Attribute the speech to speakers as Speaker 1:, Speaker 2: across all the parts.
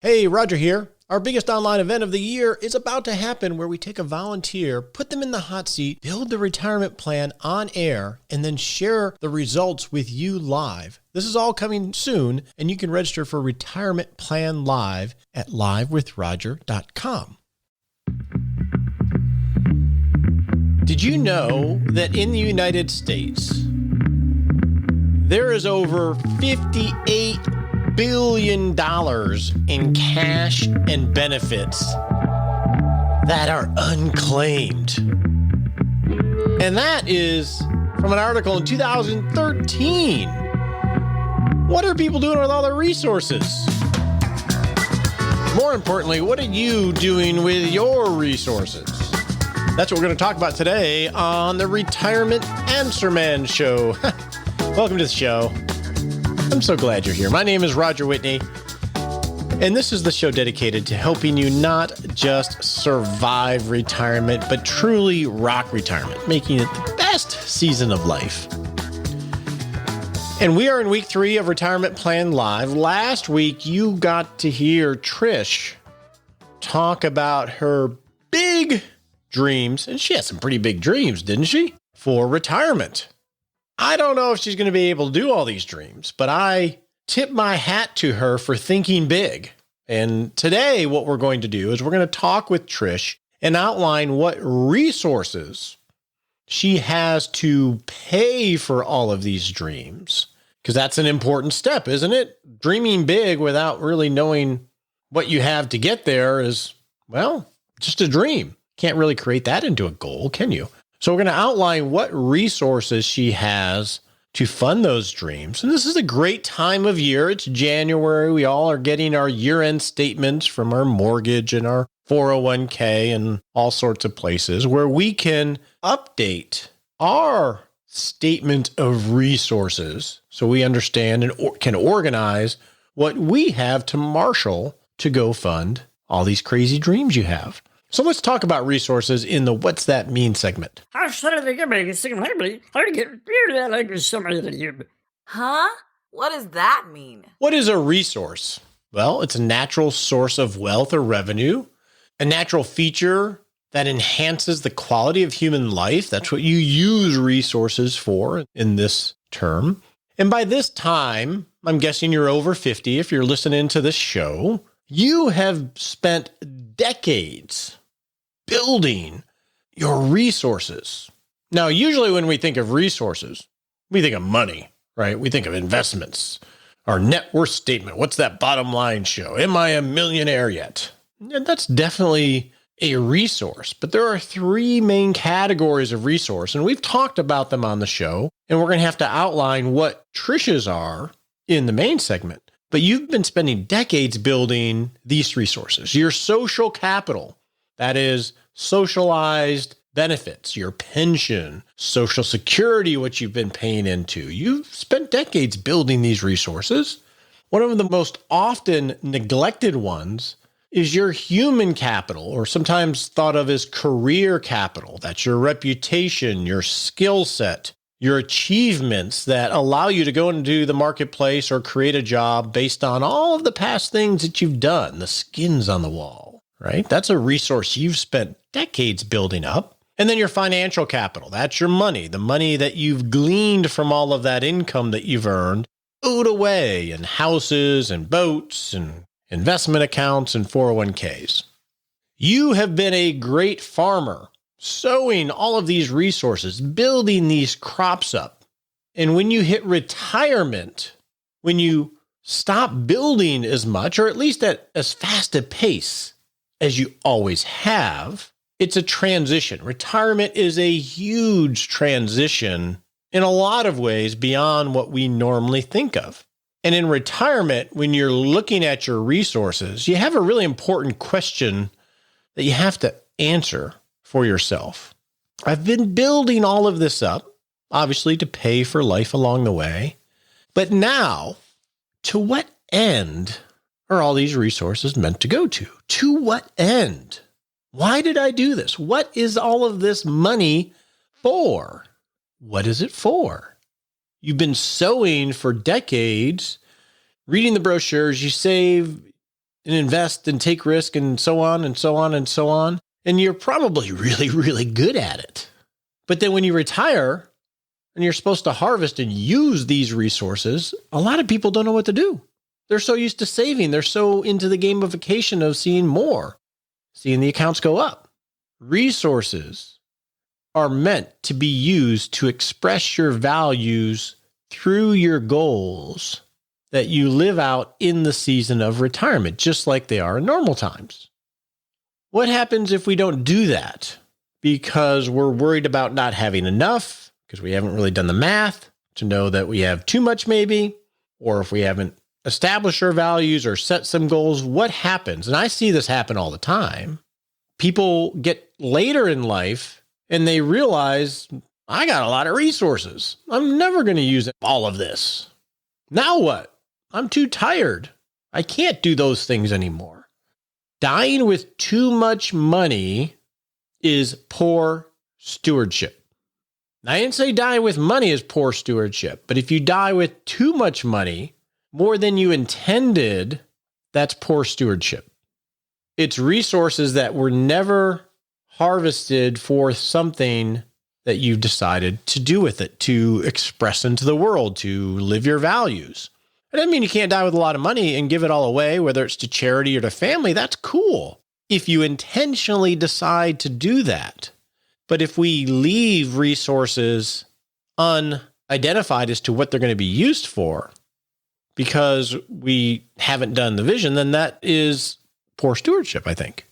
Speaker 1: Hey, Roger here. Our biggest online event of the year is about to happen where we take a volunteer, put them in the hot seat, build the retirement plan on air, and then share the results with you live. This is all coming soon, and you can register for Retirement Plan Live at livewithroger.com. Did you know that in the United States, there is over $58 billion in cash and benefits that are unclaimed? And that is from an article in 2013. What are people doing with all their resources? More importantly, what are you doing with your resources? That's what we're going to talk about today on the Retirement Answer Man Show. Welcome to the show. I'm so glad you're here. My name is Roger Whitney, and this is the show dedicated to helping you not just survive retirement, but truly rock retirement, making it the best season of life. And we are in week 3 of Retirement Plan Live. Last week, you got to hear Trish talk about her big dreams, and she had some pretty big dreams, didn't she, for retirement. I don't know if she's going to be able to do all these dreams, but I tip my hat to her for thinking big. And today, what we're going to do is we're going to talk with Trish and outline what resources she has to pay for all of these dreams. Because that's an important step, isn't it? Dreaming big without really knowing what you have to get there is, well, just a dream. Can't really create that into a goal, can you? So we're going to outline what resources she has to fund those dreams. And this is a great time of year. It's January. We all are getting our year-end statements from our mortgage and our 401k and all sorts of places where we can update our statement of resources so we understand and can organize what we have to marshal to go fund all these crazy dreams you have. So let's talk about resources in the What's That Mean segment.
Speaker 2: Huh?
Speaker 3: What does that mean?
Speaker 1: What is a resource? Well, it's a natural source of wealth or revenue, a natural feature that enhances the quality of human life. That's what you use resources for in this term. And by this time, I'm guessing you're over 50 if you're listening to this show. You have spent decades building your resources. Now, usually when we think of resources, we think of money, right? We think of investments, our net worth statement. What's that bottom line show? Am I a millionaire yet? And that's definitely a resource, but there are 3 main categories of resource, and we've talked about them on the show, and we're going to have to outline what Trish's are in the main segment. But you've been spending decades building these resources. Your social capital, that is socialized benefits, your pension, Social Security, what you've been paying into. You've spent decades building these resources. One of the most often neglected ones is your human capital, or sometimes thought of as career capital. That's your reputation, your skill set, your achievements that allow you to go into the marketplace or create a job based on all of the past things that you've done, the skins on the wall, right? That's a resource you've spent decades building up. And then your financial capital, that's your money, the money that you've gleaned from all of that income that you've earned, owed away in houses and boats and investment accounts and 401ks. You have been a great farmer, sowing all of these resources, building these crops up. And when you hit retirement, when you stop building as much, or at least at as fast a pace as you always have, it's a transition. Retirement is a huge transition in a lot of ways beyond what we normally think of. And in retirement, when you're looking at your resources, you have a really important question that you have to answer for yourself. I've been building all of this up, obviously to pay for life along the way. But now, to what end are all these resources meant to go to? To what end? Why did I do this? What is all of this money for? What is it for? You've been sowing for decades, reading the brochures, you save and invest and take risk and so on and so on and so on. And you're probably really, really good at it. But then when you retire and you're supposed to harvest and use these resources, a lot of people don't know what to do. They're so used to saving. They're so into the gamification of seeing more, seeing the accounts go up. Resources are meant to be used to express your values through your goals that you live out in the season of retirement, just like they are in normal times. What happens if we don't do that because we're worried about not having enough, because we haven't really done the math to know that we have too much maybe, or if we haven't established our values or set some goals? What happens? And I see this happen all the time. People get later in life and they realize, I got a lot of resources. I'm never going to use all of this. Now what? I'm too tired. I can't do those things anymore. Dying with too much money is poor stewardship. Now, I didn't say dying with money is poor stewardship, but if you die with too much money, more than you intended, that's poor stewardship. It's resources that were never harvested for something that you've decided to do with it, to express into the world, to live your values. It doesn't mean you can't die with a lot of money and give it all away, whether it's to charity or to family. That's cool if you intentionally decide to do that. But if we leave resources unidentified as to what they're going to be used for because we haven't done the vision, then that is poor stewardship, I think.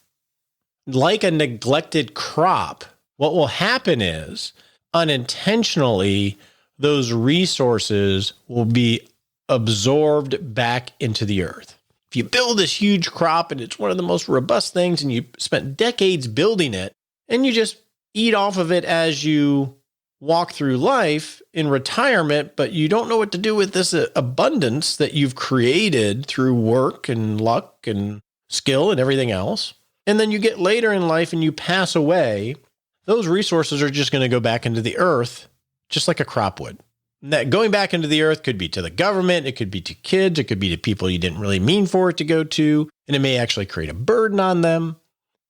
Speaker 1: Like a neglected crop, what will happen is unintentionally, those resources will be absorbed back into the earth. If you build this huge crop and it's one of the most robust things and you spent decades building it and you just eat off of it as you walk through life in retirement, but you don't know what to do with this abundance that you've created through work and luck and skill and everything else. And then you get later in life and you pass away, those resources are just going to go back into the earth, just like a crop would. And that going back into the earth could be to the government, it could be to kids, it could be to people you didn't really mean for it to go to, and it may actually create a burden on them.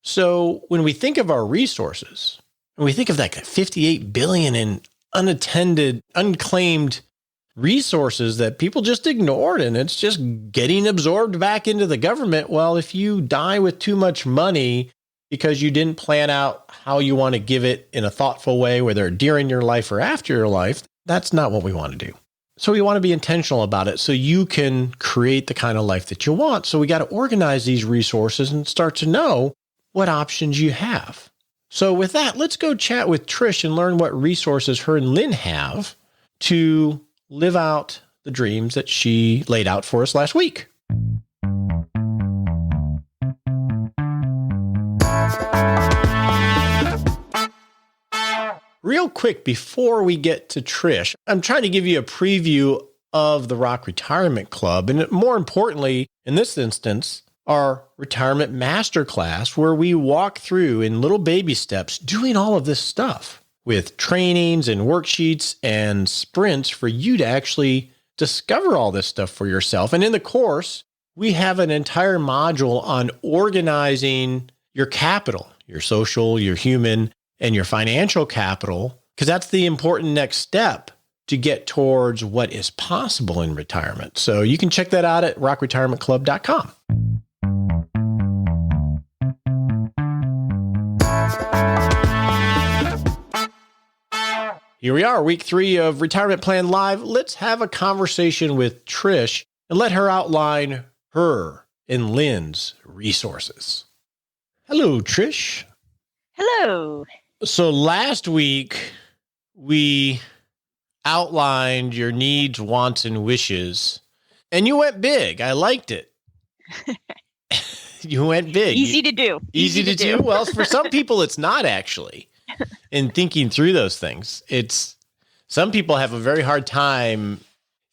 Speaker 1: So when we think of our resources, and we think of that 58 billion in unattended, unclaimed resources that people just ignored, and it's just getting absorbed back into the government. Well, if you die with too much money because you didn't plan out how you want to give it in a thoughtful way, whether during your life or after your life, that's not what we want to do. So we want to be intentional about it so you can create the kind of life that you want. So we got to organize these resources and start to know what options you have. So with that, let's go chat with Trish and learn what resources her and Lynn have to live out the dreams that she laid out for us last week. Real quick, before we get to Trish, I'm trying to give you a preview of the Rock Retirement Club, and more importantly, in this instance, our retirement masterclass, where we walk through in little baby steps doing all of this stuff with trainings and worksheets and sprints for you to actually discover all this stuff for yourself. And in the course, we have an entire module on organizing your capital, your social, your human, and your financial capital, because that's the important next step to get towards what is possible in retirement. So you can check that out at rockretirementclub.com. Here we are, week 3 of Retirement Plan Live. Let's have a conversation with Trish and let her outline her and Lynn's resources. Hello, Trish.
Speaker 2: Hello.
Speaker 1: So last week, we outlined your needs, wants, and wishes, and you went big. I liked it. You went big.
Speaker 2: Easy to do.
Speaker 1: Easy to do? Well, for some people, it's not actually. In thinking through those things, some people have a very hard time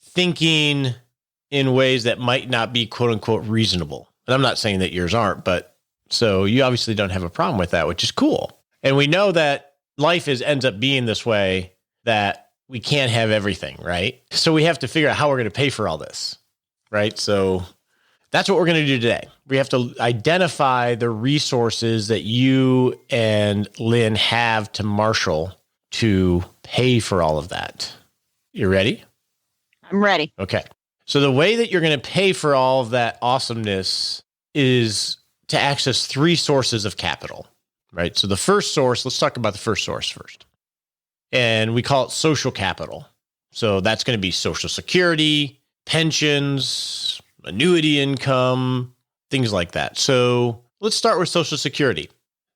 Speaker 1: thinking in ways that might not be quote unquote reasonable. And I'm not saying that yours aren't, but so you obviously don't have a problem with that, which is cool. And we know that life ends up being this way, that we can't have everything, right? So we have to figure out how we're going to pay for all this, right? So That's what we're going to do today. We have to identify the resources that you and Lynn have to marshal to pay for all of that. You ready?
Speaker 2: I'm ready.
Speaker 1: Okay. So the way that you're going to pay for all of that awesomeness is to access three sources of capital, right? So the first source, let's talk about the first source first. And we call it social capital. So that's going to be Social Security, pensions, annuity income, things like that. So let's start with Social Security.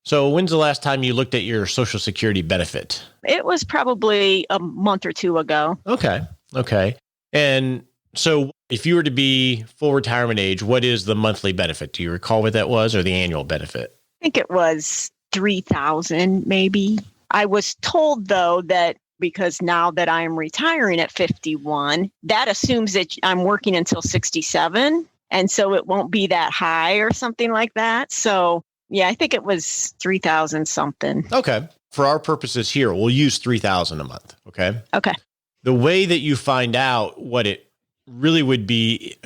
Speaker 1: So when's the last time you looked at your Social Security benefit?
Speaker 2: It was probably a month or two ago.
Speaker 1: Okay. And so if you were to be full retirement age, what is the monthly benefit? Do you recall what that was, or the annual benefit?
Speaker 2: I think it was $3,000 maybe. I was told, though, that because now that I'm retiring at 51, that assumes that I'm working until 67. And so it won't be that high or something like that. So yeah, I think it was 3,000 something.
Speaker 1: Okay. For our purposes here, we'll use 3,000 a month. Okay.
Speaker 2: Okay.
Speaker 1: The way that you find out what it really would be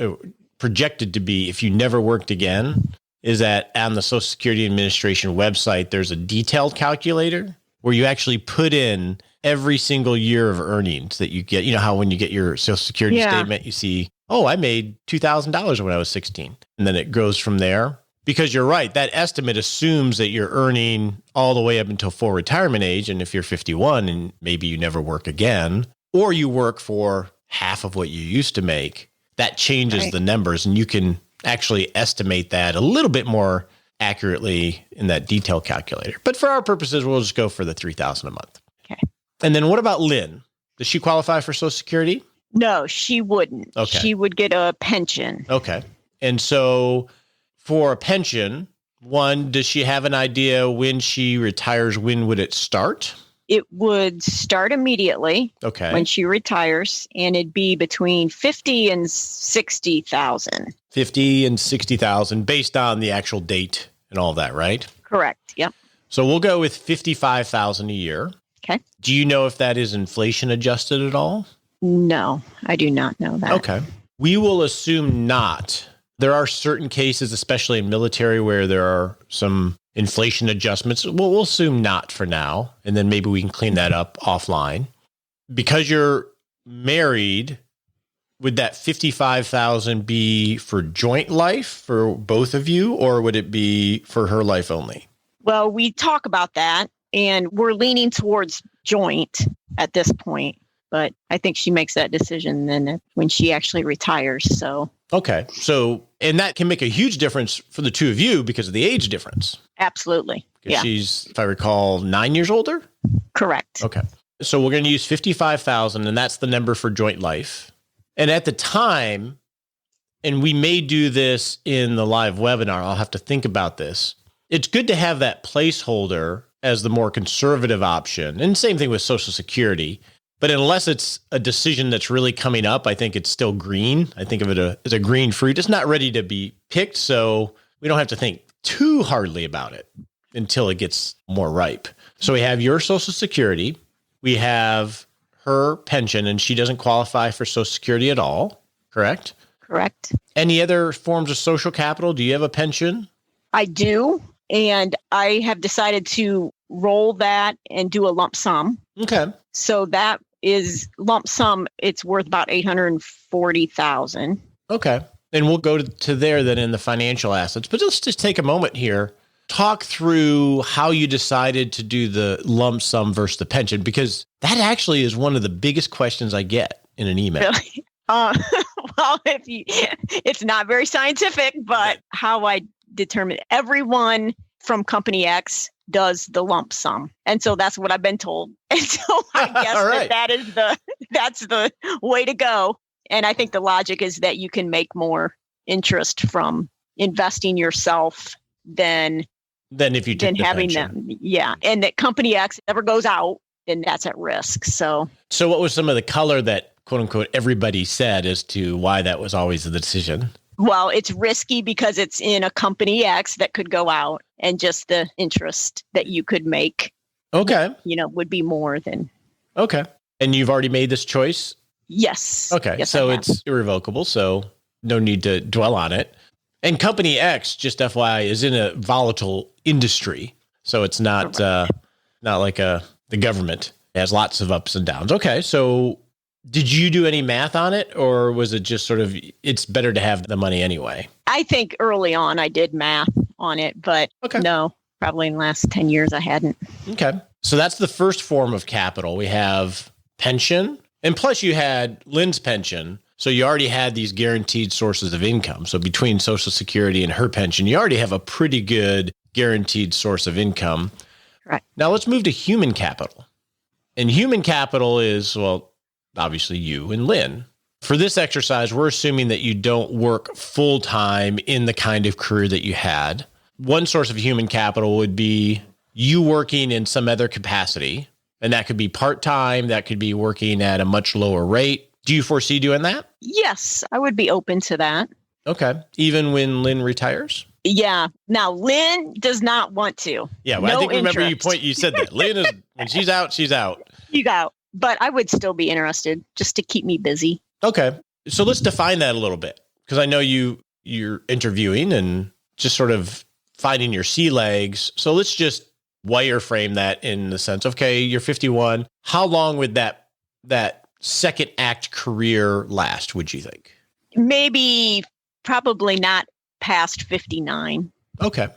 Speaker 1: projected to be if you never worked again is that on the Social Security Administration website, there's a detailed calculator where you actually put in every single year of earnings that you get. You know how when you get your Social Security statement, you see, oh, I made $2,000 when I was 16. And then it goes from there. Because you're right, that estimate assumes that you're earning all the way up until full retirement age. And if you're 51 and maybe you never work again, or you work for half of what you used to make, that changes the numbers. And you can actually estimate that a little bit more accurately in that detail calculator. But for our purposes, we'll just go for the $3,000 a month.
Speaker 2: Okay.
Speaker 1: And then what about Lynn? Does she qualify for Social Security?
Speaker 2: No, she wouldn't.
Speaker 1: Okay.
Speaker 2: She would get a pension.
Speaker 1: Okay. And so for a pension, one, does she have an idea when she retires? When would it start?
Speaker 2: It would start immediately when she retires, and it'd be between 50 and 60,000.
Speaker 1: 50 and 60,000 based on the actual date and all that, right?
Speaker 2: Correct. Yep.
Speaker 1: So we'll go with 55,000 a year.
Speaker 2: Okay.
Speaker 1: Do you know if that is inflation adjusted at all?
Speaker 2: No, I do not know that.
Speaker 1: Okay. We will assume not. There are certain cases, especially in military, where there are some inflation adjustments. We'll assume not for now, and then maybe we can clean that up offline. Because you're married, would that 55,000 be for joint life for both of you, or would it be for her life only?
Speaker 2: Well, we talk about that, and we're leaning towards joint at this point. But I think she makes that decision then when she actually retires. So
Speaker 1: okay. So, and that can make a huge difference for the two of you because of the age difference.
Speaker 2: Absolutely.
Speaker 1: Yeah. She's, if I recall, 9 years older?
Speaker 2: Correct.
Speaker 1: Okay. So we're going to use 55,000, and that's the number for joint life. And at the time, and we may do this in the live webinar, I'll have to think about this. It's good to have that placeholder as the more conservative option. And same thing with Social Security. But unless it's a decision that's really coming up, I think it's still green. I think of it as a green fruit. It's not ready to be picked, so we don't have to think too hardly about it until it gets more ripe. So we have your Social Security. We have her pension, and she doesn't qualify for Social Security at all, correct?
Speaker 2: Correct.
Speaker 1: Any other forms of social capital? Do you have a pension?
Speaker 2: I do, and I have decided to roll that and do a lump sum.
Speaker 1: Okay.
Speaker 2: So that is lump sum. It's worth about $840,000.
Speaker 1: Okay. And we'll go to there then in the financial assets. But let's just take a moment here. Talk through how you decided to do the lump sum versus the pension, because that actually is one of the biggest questions I get in an email.
Speaker 2: Really? Well, it's not very scientific, but how I determine everyone from company X does the lump sum. And so that's what I've been told. And so I guess that's the way to go. And I think the logic is that you can make more interest from investing yourself than
Speaker 1: if you take
Speaker 2: having
Speaker 1: pension.
Speaker 2: them. Yeah. And that company X never goes out, then that's at risk. So
Speaker 1: what was some of the color that quote unquote everybody said as to why that was always the decision?
Speaker 2: Well, it's risky because it's in a company X that could go out, and just the interest that you could make, would be more than.
Speaker 1: Okay. And you've already made this choice?
Speaker 2: Yes.
Speaker 1: Okay.
Speaker 2: Yes,
Speaker 1: so it's irrevocable. So no need to dwell on it. And Company X, just FYI, is in a volatile industry. So it's not not like the government. It has lots of ups and downs. Okay, so did you do any math on it, or was it just sort of, it's better to have the money anyway?
Speaker 2: I think early on I did math on it, but no, probably in the last 10 years I hadn't.
Speaker 1: Okay. So that's the first form of capital. We have pension, and plus you had Lynn's pension. So you already had these guaranteed sources of income. So between Social Security and her pension, you already have a pretty good guaranteed source of income.
Speaker 2: Right.
Speaker 1: Now let's move to human capital. And human capital is, well, obviously you and Lynn. For this exercise, we're assuming that you don't work full time in the kind of career that you had. One source of human capital would be you working in some other capacity. And that could be part-time. That could be working at a much lower rate. Do you foresee doing that?
Speaker 2: Yes, I would be open to that.
Speaker 1: Okay. Even when Lynn retires?
Speaker 2: Yeah. Now, Lynn does not want to.
Speaker 1: Yeah. Well,
Speaker 2: no
Speaker 1: I think remember
Speaker 2: interest.
Speaker 1: you said that. Lynn is, when she's out, she's out.
Speaker 2: You go. But I would still be interested just to keep me busy.
Speaker 1: Okay. So let's define that a little bit, because I know you're interviewing and just sort of finding your sea legs. So let's just wireframe that in the sense, okay, you're 51. How long would that second act career last, would you think?
Speaker 2: Maybe probably not past 59.
Speaker 1: Okay.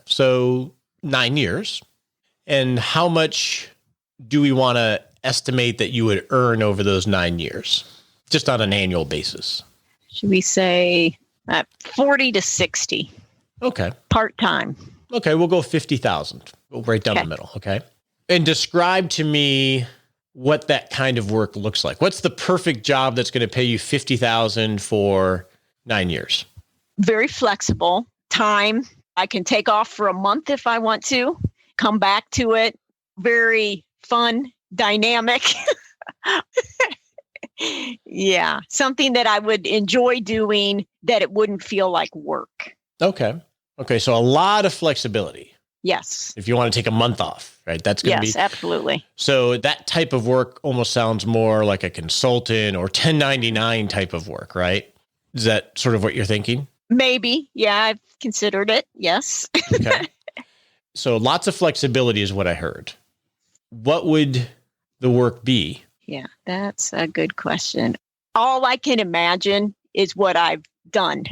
Speaker 1: So 9 years. And how much do we want to estimate that you would earn over those 9 years, just on an annual basis?
Speaker 2: Should we say 40 to 60?
Speaker 1: Okay.
Speaker 2: Part-time.
Speaker 1: Okay, we'll go 50,000. We'll break down the middle, okay? And describe to me what that kind of work looks like. What's the perfect job that's going to pay you 50,000 for 9 years?
Speaker 2: Very flexible. Time. I can take off for a month if I want to, come back to it. Very fun, dynamic. Yeah, something that I would enjoy doing, that it wouldn't feel like work.
Speaker 1: Okay, so a lot of flexibility.
Speaker 2: Yes.
Speaker 1: If you want to take a month off, right? That's going to be...
Speaker 2: Yes, absolutely.
Speaker 1: So that type of work almost sounds more like a consultant or 1099 type of work, right? Is that sort of what you're thinking?
Speaker 2: Maybe. Yeah, I've considered it. Yes.
Speaker 1: Okay. So lots of flexibility is what I heard. What would the work be?
Speaker 2: Yeah, that's a good question. All I can imagine is what I've done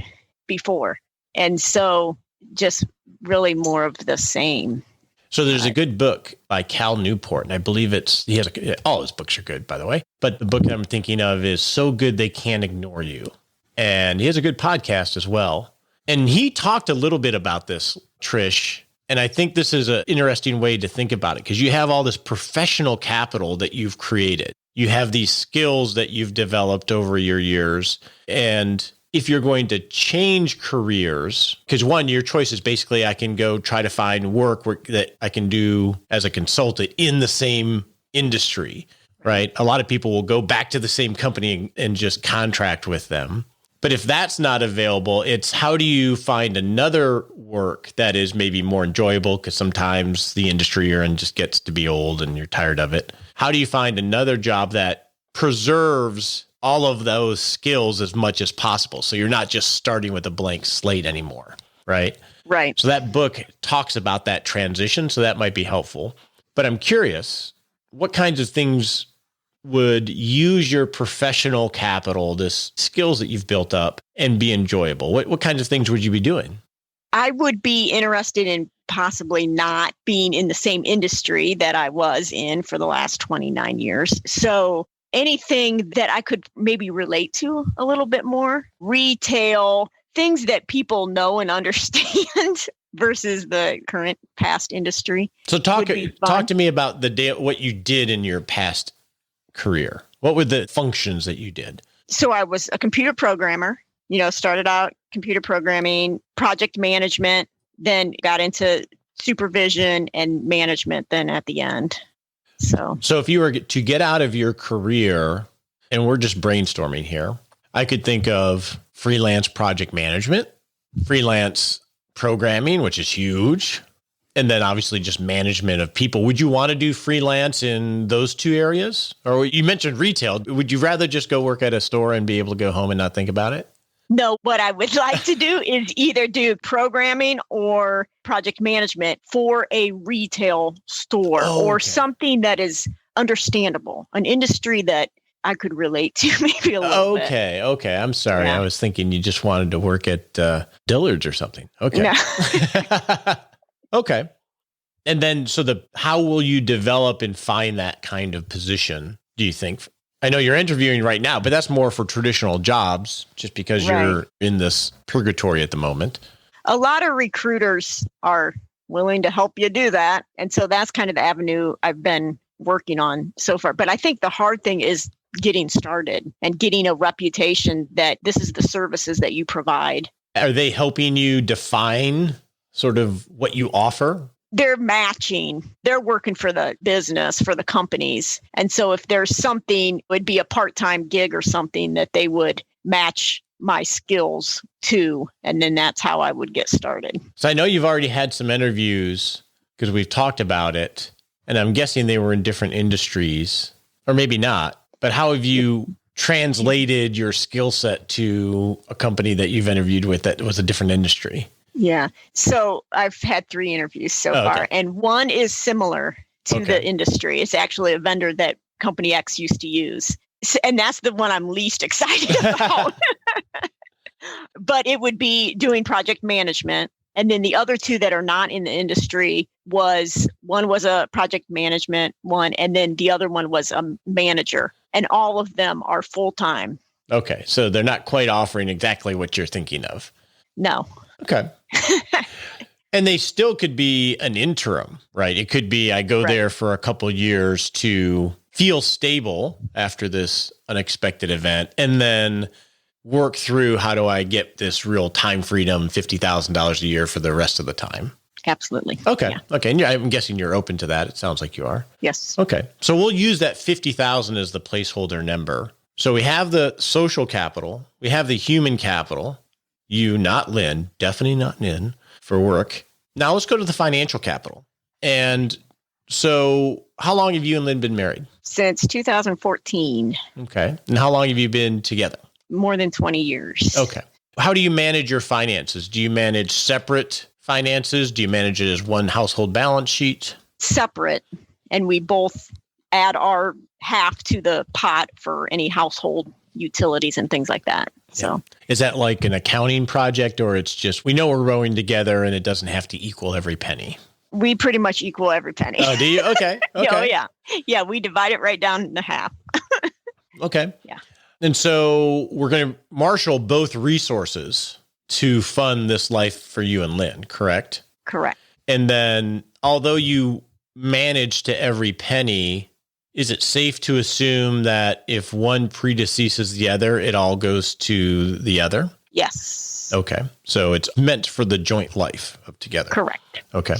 Speaker 2: before. And so just really more of the same.
Speaker 1: So there's a good book by Cal Newport, and I believe all his books are good, by the way. But the book that I'm thinking of is So Good They Can't Ignore You. And he has a good podcast as well. And he talked a little bit about this, Trish. And I think this is an interesting way to think about it, because you have all this professional capital that you've created. You have these skills that you've developed over your years. And if you're going to change careers, because one, your choice is basically I can go try to find work that I can do as a consultant in the same industry, right? A lot of people will go back to the same company and just contract with them. But if that's not available, it's how do you find another work that is maybe more enjoyable, because sometimes the industry you're in just gets to be old and you're tired of it. How do you find another job that preserves all of those skills as much as possible, so you're not just starting with a blank slate anymore, right?
Speaker 2: Right.
Speaker 1: So that book talks about that transition, so that might be helpful. But I'm curious, what kinds of things would use your professional capital, this skills that you've built up, and be enjoyable? What kinds of things would you be doing?
Speaker 2: I would be interested in possibly not being in the same industry that I was in for the last 29 years. So anything that I could maybe relate to a little bit more, retail, things that people know and understand versus the current past industry.
Speaker 1: So talk to me about what you did in your past career. What were the functions that you did?
Speaker 2: So I was a computer programmer, started out computer programming, project management, then got into supervision and management then at the end. So
Speaker 1: if you were to get out of your career, and we're just brainstorming here, I could think of freelance project management, freelance programming, which is huge, and then obviously just management of people. Would you want to do freelance in those two areas? Or you mentioned retail. Would you rather just go work at a store and be able to go home and not think about it?
Speaker 2: No, what I would like to do is either do programming or project management for a retail store or something that is understandable, an industry that I could relate to maybe a little bit.
Speaker 1: Okay. I'm sorry.
Speaker 2: Yeah.
Speaker 1: I was thinking you just wanted to work at Dillard's or something. Okay.
Speaker 2: No.
Speaker 1: Okay. And then, how will you develop and find that kind of position, do you think? I know you're interviewing right now, but that's more for traditional jobs, just because you're in this purgatory at the moment.
Speaker 2: A lot of recruiters are willing to help you do that. And so that's kind of the avenue I've been working on so far. But I think the hard thing is getting started and getting a reputation that this is the services that you provide.
Speaker 1: Are they helping you define sort of what you offer?
Speaker 2: They're matching. They're working for the business, for the companies. And so if there's something, it would be a part-time gig or something that they would match my skills to. And then that's how I would get started.
Speaker 1: So I know you've already had some interviews because we've talked about it, and I'm guessing they were in different industries, or maybe not. But how have you translated your skill set to a company that you've interviewed with that was a different industry?
Speaker 2: Yeah. So I've had 3 interviews so far, and one is similar to the industry. It's actually a vendor that Company X used to use. And that's the one I'm least excited about. But it would be doing project management. And then the other 2 that are not in the industry one was a project management one, and then the other one was a manager. And all of them are full-time.
Speaker 1: Okay. So they're not quite offering exactly what you're thinking of.
Speaker 2: No.
Speaker 1: Okay. And they still could be an interim, right? It could be I go there for a couple years to feel stable after this unexpected event, and then work through how do I get this real time freedom, $50,000 a year for the rest of the time.
Speaker 2: Absolutely.
Speaker 1: Okay.
Speaker 2: Yeah.
Speaker 1: Okay. And I'm guessing you're open to that. It sounds like you are.
Speaker 2: Yes.
Speaker 1: Okay. So we'll use that 50,000 as the placeholder number. So we have the social capital, we have the human capital. You, not Lynn, definitely not Lynn, for work. Now let's go to the financial capital. And so how long have you and Lynn been married?
Speaker 2: Since 2014.
Speaker 1: Okay. And how long have you been together?
Speaker 2: More than 20 years.
Speaker 1: Okay. How do you manage your finances? Do you manage separate finances? Do you manage it as one household balance sheet?
Speaker 2: Separate. And we both add our half to the pot for any household utilities and things like that. So
Speaker 1: is that like an accounting project, or it's just, we know we're rowing together and it doesn't have to equal every penny?
Speaker 2: We pretty much equal every penny.
Speaker 1: Oh, do you? Okay. Okay.
Speaker 2: Oh, yeah. Yeah. We divide it right down into half.
Speaker 1: Okay.
Speaker 2: Yeah.
Speaker 1: And so we're going to marshal both resources to fund this life for you and Lynn, correct?
Speaker 2: Correct.
Speaker 1: And then although you manage to every penny, is it safe to assume that if one predeceases the other, it all goes to the other?
Speaker 2: Yes.
Speaker 1: Okay. So it's meant for the joint life of together.
Speaker 2: Correct.
Speaker 1: Okay.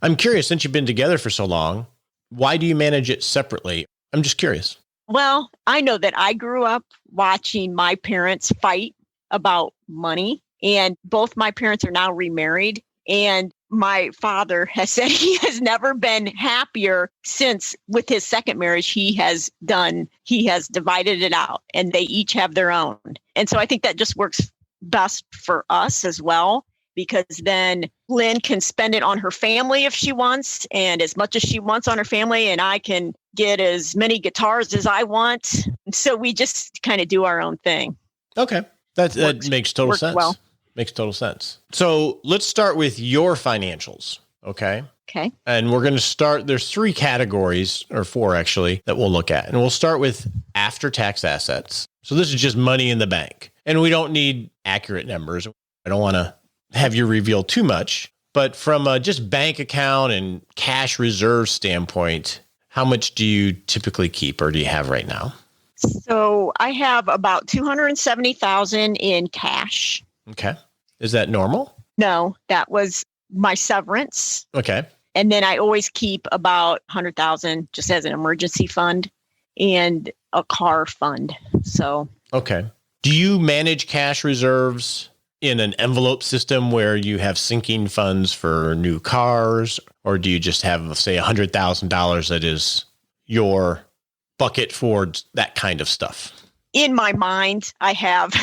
Speaker 1: I'm curious, since you've been together for so long, why do you manage it separately? I'm just curious.
Speaker 2: Well, I know that I grew up watching my parents fight about money, and both my parents are now remarried. And my father has said he has never been happier since with his second marriage. He has divided it out, and they each have their own. And so I think that just works best for us as well, because then Lynn can spend it on her family if she wants, and as much as she wants on her family, and I can get as many guitars as I want. So we just kind of do our own thing.
Speaker 1: Okay. That makes total sense.
Speaker 2: Well.
Speaker 1: Makes total sense. So let's start with your financials. Okay.
Speaker 2: Okay.
Speaker 1: And we're going to start, there's 3 categories, or 4 actually, that we'll look at. And we'll start with after-tax assets. So this is just money in the bank. And we don't need accurate numbers. I don't want to have you reveal too much. But from a just bank account and cash reserve standpoint, how much do you typically keep, or do you have right now?
Speaker 2: So I have about $270,000 in cash.
Speaker 1: Okay. Is that normal?
Speaker 2: No, that was my severance.
Speaker 1: Okay.
Speaker 2: And then I always keep about $100,000 just as an emergency fund and a car fund. So.
Speaker 1: Okay. Do you manage cash reserves in an envelope system where you have sinking funds for new cars, or do you just have, say, $100,000 that is your bucket for that kind of stuff?
Speaker 2: in my mind, I have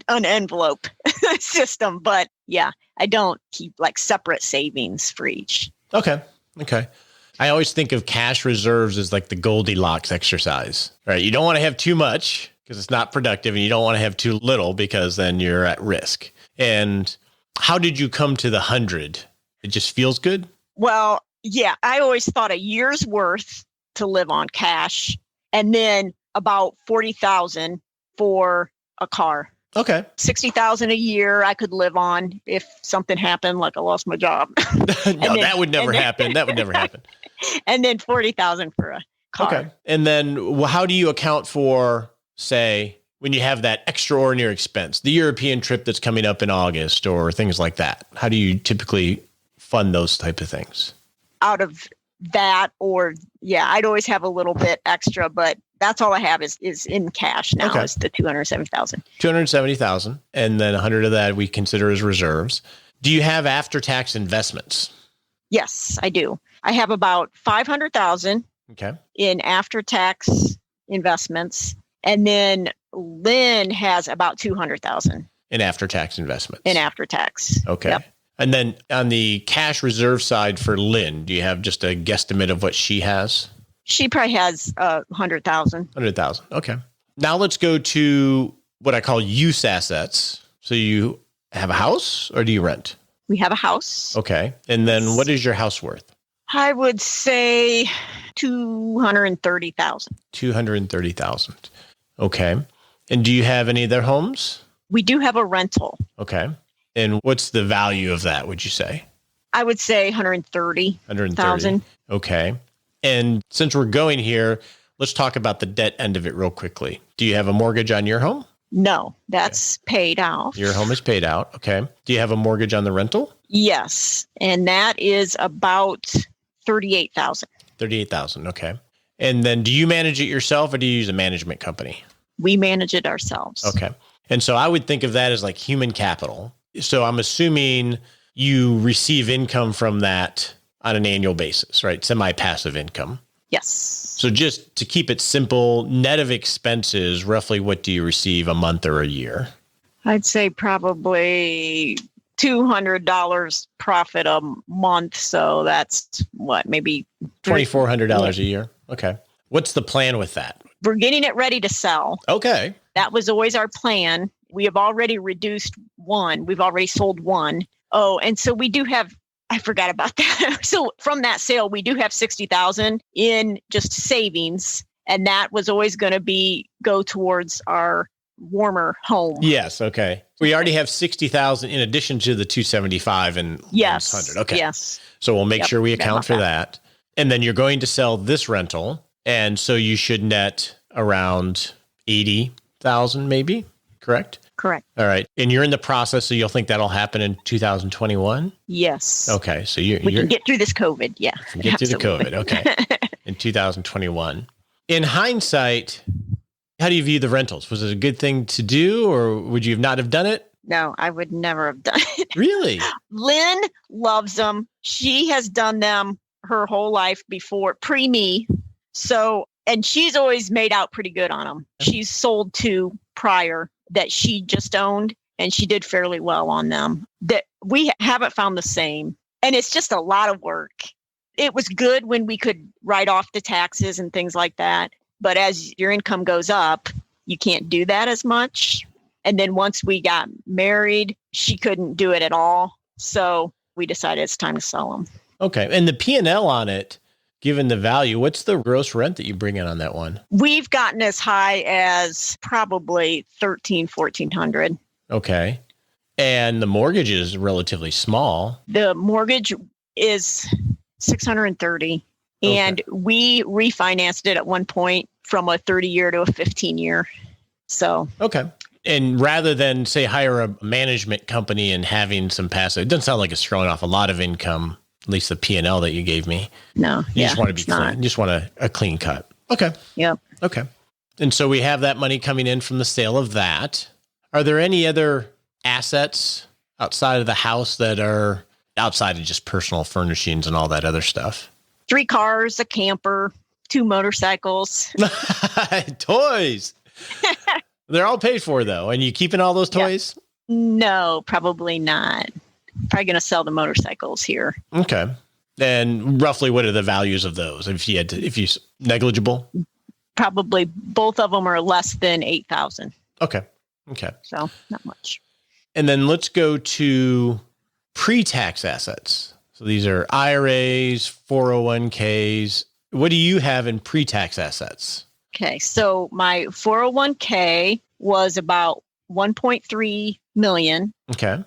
Speaker 2: an envelope system, but yeah, I don't keep like separate savings for each.
Speaker 1: Okay. I always think of cash reserves as like the Goldilocks exercise, right? You don't want to have too much because it's not productive, and you don't want to have too little because then you're at risk. And how did you come to the 100? It just feels good?
Speaker 2: Well, yeah, I always thought a year's worth to live on cash, and then about 40,000 for a car.
Speaker 1: Okay.
Speaker 2: 60,000 a year I could live on if something happened, like I lost my job.
Speaker 1: That would never happen. That would never happen.
Speaker 2: And then 40,000 for a car.
Speaker 1: Okay. And then how do you account for, say, when you have that extraordinary expense, the European trip that's coming up in August or things like that? How do you typically fund those type of things?
Speaker 2: Out of that, or I'd always have a little bit extra, but that's all I have is in cash now.
Speaker 1: Okay.
Speaker 2: Is the 270,000.
Speaker 1: 270,000, and then 100 of that we consider as reserves. Do you have after-tax investments?
Speaker 2: Yes, I do. I have about 500,000 in after-tax investments, and then Lynn has about 200,000
Speaker 1: in after-tax investments.
Speaker 2: In after-tax.
Speaker 1: Okay.
Speaker 2: Yep.
Speaker 1: And then on the cash reserve side for Lynn, do you have just a guesstimate of what she has?
Speaker 2: She probably has 100,000.
Speaker 1: 100,000. Okay. Now let's go to what I call use assets. So you have a house or do you rent?
Speaker 2: We have a house.
Speaker 1: Okay. And then what is your house worth?
Speaker 2: I would say 230,000.
Speaker 1: 230,000. Okay. And do you have any other homes?
Speaker 2: We do have a rental.
Speaker 1: Okay. And what's the value of that, would you say?
Speaker 2: I would say 130,000.
Speaker 1: Okay. And since we're going here, let's talk about the debt end of it real quickly. Do you have a mortgage on your home?
Speaker 2: No, that's paid out.
Speaker 1: Your home is paid out. Okay. Do you have a mortgage on the rental?
Speaker 2: Yes. And that is about 38,000.
Speaker 1: 38,000. Okay. And then do you manage it yourself or do you use a management company?
Speaker 2: We manage it ourselves.
Speaker 1: Okay. And so I would think of that as like human capital. So I'm assuming you receive income from that on an annual basis, right? Semi-passive income.
Speaker 2: Yes.
Speaker 1: So just to keep it simple, net of expenses, roughly what do you receive a month or a year?
Speaker 2: I'd say probably $200 profit a month. So that's what, maybe
Speaker 1: $2,400 a year. Okay. What's the plan with that?
Speaker 2: We're getting it ready to sell.
Speaker 1: Okay.
Speaker 2: That was always our plan. We have already reduced one. We've already sold one. Oh, and so we do have, I forgot about that. So from that sale, we do have 60,000 in just savings. And that was always going to go towards our warmer home.
Speaker 1: Yes. Okay. We already have 60,000 in addition to the 275 and 100. Okay.
Speaker 2: Yes.
Speaker 1: So we'll make sure we account for that. And then you're going to sell this rental. And so you should net around 80,000 maybe, correct?
Speaker 2: Correct.
Speaker 1: All right. And you're in the process, so you'll think that'll happen in 2021?
Speaker 2: Yes.
Speaker 1: Okay. So
Speaker 2: we can get through this COVID. Yeah.
Speaker 1: Get through the COVID. Okay. In 2021. In hindsight, how do you view the rentals? Was it a good thing to do or would you not have done it?
Speaker 2: No, I would never have done it.
Speaker 1: Really?
Speaker 2: Lynn loves them. She has done them her whole life before, pre-me. So, and she's always made out pretty good on them. She's sold two prior that she just owned, and she did fairly well on them. That we haven't found the same. And it's just a lot of work. It was good when we could write off the taxes and things like that. But as your income goes up, you can't do that as much. And then once we got married, she couldn't do it at all. So we decided it's time to sell them.
Speaker 1: Okay. And the P&L on it, given the value, what's the gross rent that you bring in on that one?
Speaker 2: We've gotten as high as probably $1,400.
Speaker 1: Okay. And the mortgage is relatively small.
Speaker 2: The mortgage is $630. And we refinanced it at one point from a 30-year to a 15-year. So.
Speaker 1: Okay. And rather than, say, hire a management company and having some passive, it doesn't sound like it's throwing off a lot of income, at least the P&L that you gave me.
Speaker 2: No.
Speaker 1: You just want to be clean. You just want a clean cut. Okay.
Speaker 2: Yep.
Speaker 1: Okay. And so we have that money coming in from the sale of that. Are there any other assets outside of the house that are outside of just personal furnishings and all that other stuff?
Speaker 2: 3 cars, a camper, 2 motorcycles.
Speaker 1: Toys. They're all paid for though. And you keeping all those toys?
Speaker 2: No, probably not. Probably going to sell the motorcycles here.
Speaker 1: Okay. And roughly what are the values of those? If you negligible?
Speaker 2: Probably both of them are less than 8,000.
Speaker 1: Okay.
Speaker 2: So not much.
Speaker 1: And then let's go to pre-tax assets. So these are IRAs, 401ks. What do you have in pre-tax assets?
Speaker 2: Okay. So my 401k was about 1.3 million.
Speaker 1: Okay.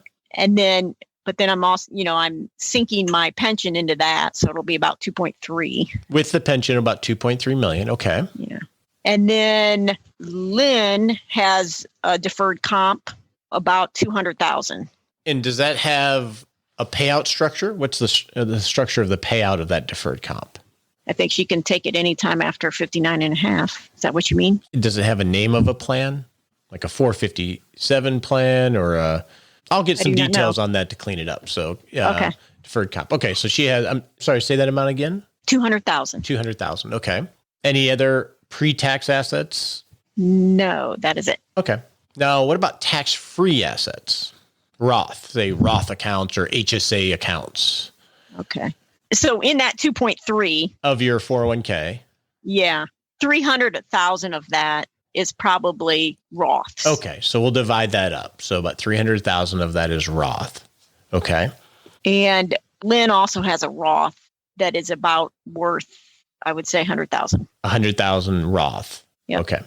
Speaker 2: But then I'm also, I'm sinking my pension into that. So it'll be about 2.3.
Speaker 1: With the pension, about 2.3 million. Okay.
Speaker 2: Yeah. And then Lynn has a deferred comp about 200,000.
Speaker 1: And does that have a payout structure? What's the structure of the payout of that deferred comp?
Speaker 2: I think she can take it anytime after 59 and a half. Is that what you mean?
Speaker 1: Does it have a name of a plan? Like a 457 plan or I'll get some details on that to clean it up. So
Speaker 2: okay.
Speaker 1: Deferred comp. Okay. So she has, I'm sorry, say that amount again?
Speaker 2: 200,000.
Speaker 1: 200,000. Okay. Any other pre-tax assets?
Speaker 2: No, that is it.
Speaker 1: Okay. Now, what about tax-free assets? Roth, say Roth accounts or HSA accounts.
Speaker 2: Okay. So in that 2.3
Speaker 1: of your 401k.
Speaker 2: Yeah. 300,000 of that is probably Roths.
Speaker 1: Okay. So we'll divide that up. So about 300,000 of that is Roth. Okay.
Speaker 2: And Lynn also has a Roth that is about worth, I would say 100,000.
Speaker 1: 100,000 Roth.
Speaker 2: Yep.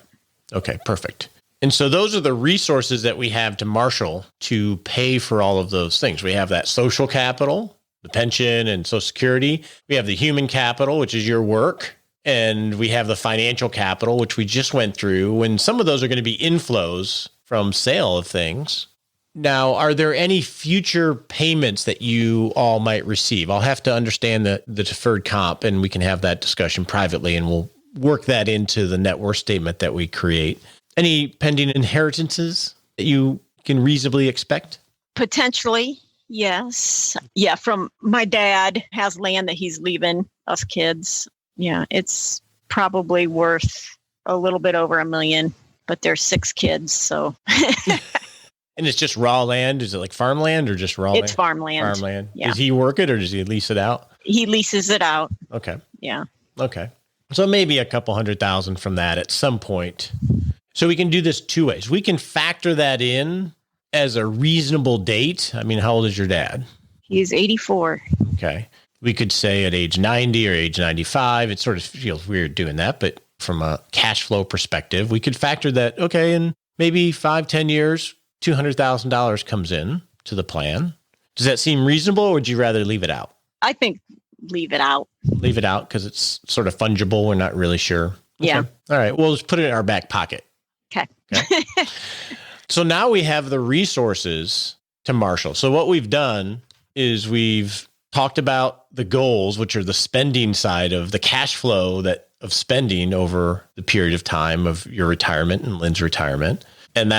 Speaker 1: Okay. Perfect. And so those are the resources that we have to marshal to pay for all of those things. We have that social capital, the pension and Social Security. We have the human capital, which is your work. And we have the financial capital, which we just went through. And some of those are going to be inflows from sale of things. Now, are there any future payments that you all might receive? I'll have to understand the deferred comp, and we can have that discussion privately, and we'll work that into the net worth statement that we create. Any pending inheritances that you can reasonably expect?
Speaker 2: Potentially, yes. Yeah, from my dad has land that he's leaving us kids. Yeah, it's probably worth a little bit over $1 million, but there's 6 kids, so.
Speaker 1: And it's just raw land? Is it like farmland or just raw land?
Speaker 2: It's farmland.
Speaker 1: Farmland.
Speaker 2: Yeah.
Speaker 1: Does he work it or does he lease it out?
Speaker 2: He leases it out.
Speaker 1: Okay.
Speaker 2: Yeah.
Speaker 1: Okay. So maybe a couple 100,000 from that at some point. So we can do this 2 ways. We can factor that in as a reasonable date. I mean, how old is your dad?
Speaker 2: He's 84.
Speaker 1: Okay. We could say at age 90 or age 95. It sort of feels weird doing that, but from a cash flow perspective, we could factor that, okay, in maybe 5-10 years, $200,000 comes in to the plan. Does that seem reasonable or would you rather leave it out?
Speaker 2: I think leave it out.
Speaker 1: Leave it out because it's sort of fungible. We're not really sure. Okay.
Speaker 2: Yeah.
Speaker 1: All right. Well, let's put it in our back pocket.
Speaker 2: Okay.
Speaker 1: So now we have the resources to marshal. So what we've done is we've talked about the goals, which are the spending side of the cash flow of spending over the period of time of your retirement and Lynn's retirement. And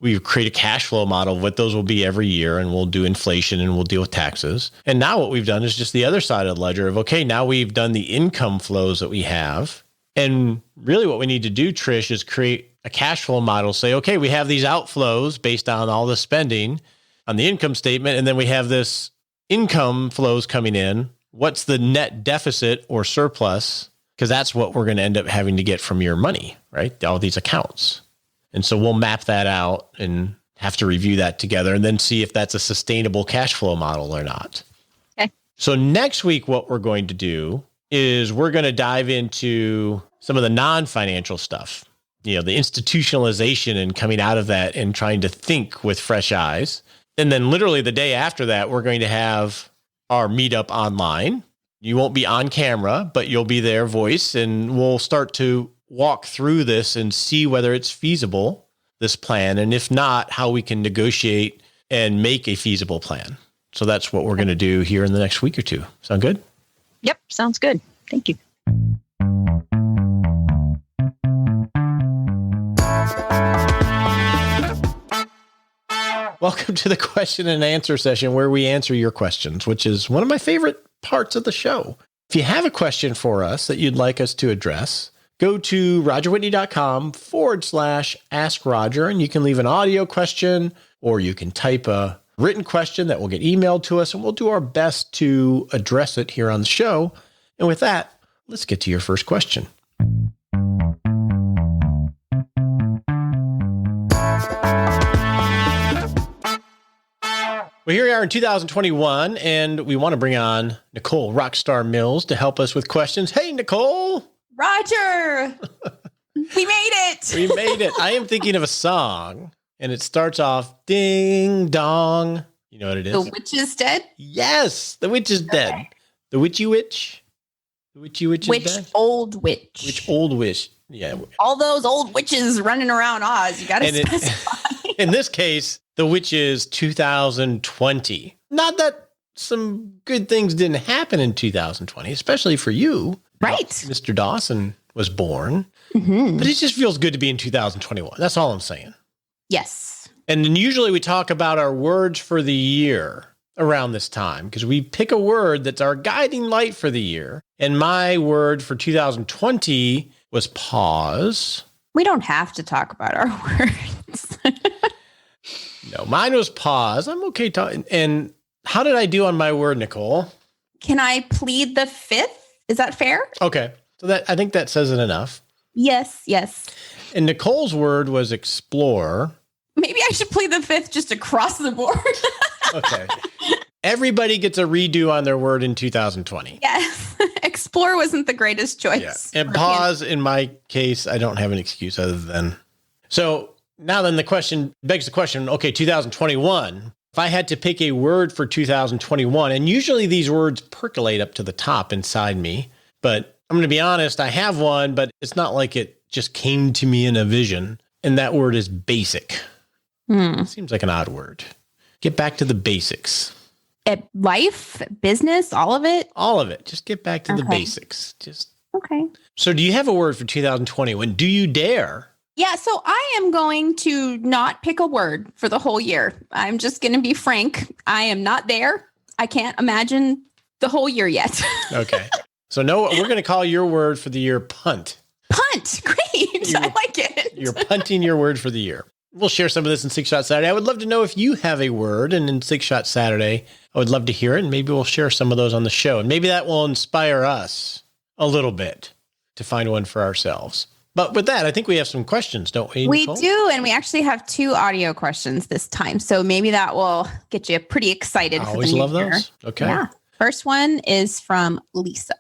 Speaker 1: we've created a cash flow model of what those will be every year, and we'll do inflation and we'll deal with taxes. And now what we've done is just the other side of the ledger of, okay, now we've done the income flows that we have. And really what we need to do, Trish, is create a cash flow model, say, okay, we have these outflows based on all the spending on the income statement. And then we have this income flows coming in. What's the net deficit or surplus? Because that's what we're going to end up having to get from your money, right? All these accounts. And so we'll map that out and have to review that together and then see if that's a sustainable cash flow model or not.
Speaker 2: Okay.
Speaker 1: So next week, what we're going to do is we're going to dive into some of the non-financial stuff, the institutionalization and coming out of that and trying to think with fresh eyes. And then literally the day after that, we're going to have our meetup online. You won't be on camera, but you'll be there, voice, and we'll start to walk through this and see whether it's feasible, this plan. And if not, how we can negotiate and make a feasible plan. So that's what we're going to do here in the next week or two. Sound good?
Speaker 2: Yep. Sounds good. Thank you.
Speaker 1: Welcome to the question and answer session where we answer your questions, which is one of my favorite parts of the show. If you have a question for us that you'd like us to address, go to rogerwhitney.com/Ask Roger, and you can leave an audio question or you can type a written question that will get emailed to us, and we'll do our best to address it here on the show. And with that, let's get to your first question. Well, here we are in 2021, and we want to bring on Nicole Rockstar Mills to help us with questions. Hey, Nicole.
Speaker 4: Roger, we made it.
Speaker 1: We made it. I am thinking of a song, and it starts off ding dong. You know what it is?
Speaker 4: The witch is dead?
Speaker 1: Yes, the witch is dead.
Speaker 4: Okay.
Speaker 1: The witchy witch? The witchy witch is dead?
Speaker 4: Which old witch?
Speaker 1: Which old witch? Yeah.
Speaker 4: All those old witches running around Oz. You got to specify.
Speaker 1: In this case, the witch is 2020. Not that some good things didn't happen in 2020, especially for you.
Speaker 4: Right.
Speaker 1: Mr. Dawson was born.
Speaker 4: Mm-hmm.
Speaker 1: But it just feels good to be in 2021. That's all I'm saying.
Speaker 4: Yes.
Speaker 1: And then usually we talk about our words for the year around this time because we pick a word that's our guiding light for the year. And my word for 2020 was pause.
Speaker 4: We don't have to talk about our words.
Speaker 1: No, mine was pause. I'm okay talking. And how did I do on my word, Nicole?
Speaker 4: Can I plead the fifth? Is that fair?
Speaker 1: Okay. So I think that says it enough.
Speaker 4: Yes, yes.
Speaker 1: And Nicole's word was explore.
Speaker 4: Maybe I should plead the fifth just across the board.
Speaker 1: Okay. Everybody gets a redo on their word in 2020.
Speaker 4: Yes. Explore wasn't the greatest choice.
Speaker 1: Yeah. And pause, in my case, I don't have an excuse other than. So now then the question begs the question, okay, 2021, if I had to pick a word for 2021, and usually these words percolate up to the top inside me, but I'm going to be honest, I have one, but it's not like it just came to me in a vision. And that word is basic. Seems like an odd word. Get back to the basics.
Speaker 4: At life, business, all of it?
Speaker 1: All of it. Just get back to the basics.
Speaker 4: Okay.
Speaker 1: So do you have a word for 2021? Do you dare?
Speaker 4: Yeah, so I am going to not pick a word for the whole year. I'm just going to be frank. I am not there. I can't imagine the whole year yet.
Speaker 1: Okay. So no, we're going to call your word for the year punt.
Speaker 4: Punt. Great. I like it.
Speaker 1: You're punting your word for the year. We'll share some of this in Six Shot Saturday. I would love to know if you have a word, and in Six Shot Saturday, I would love to hear it, and maybe we'll share some of those on the show. And maybe that will inspire us a little bit to find one for ourselves. But with that, I think we have some questions, don't we, Nicole?
Speaker 4: We do, and we actually have 2 audio questions this time. So maybe that will get you pretty excited.
Speaker 1: I always love those. Okay.
Speaker 4: Yeah. First one is from Lisa.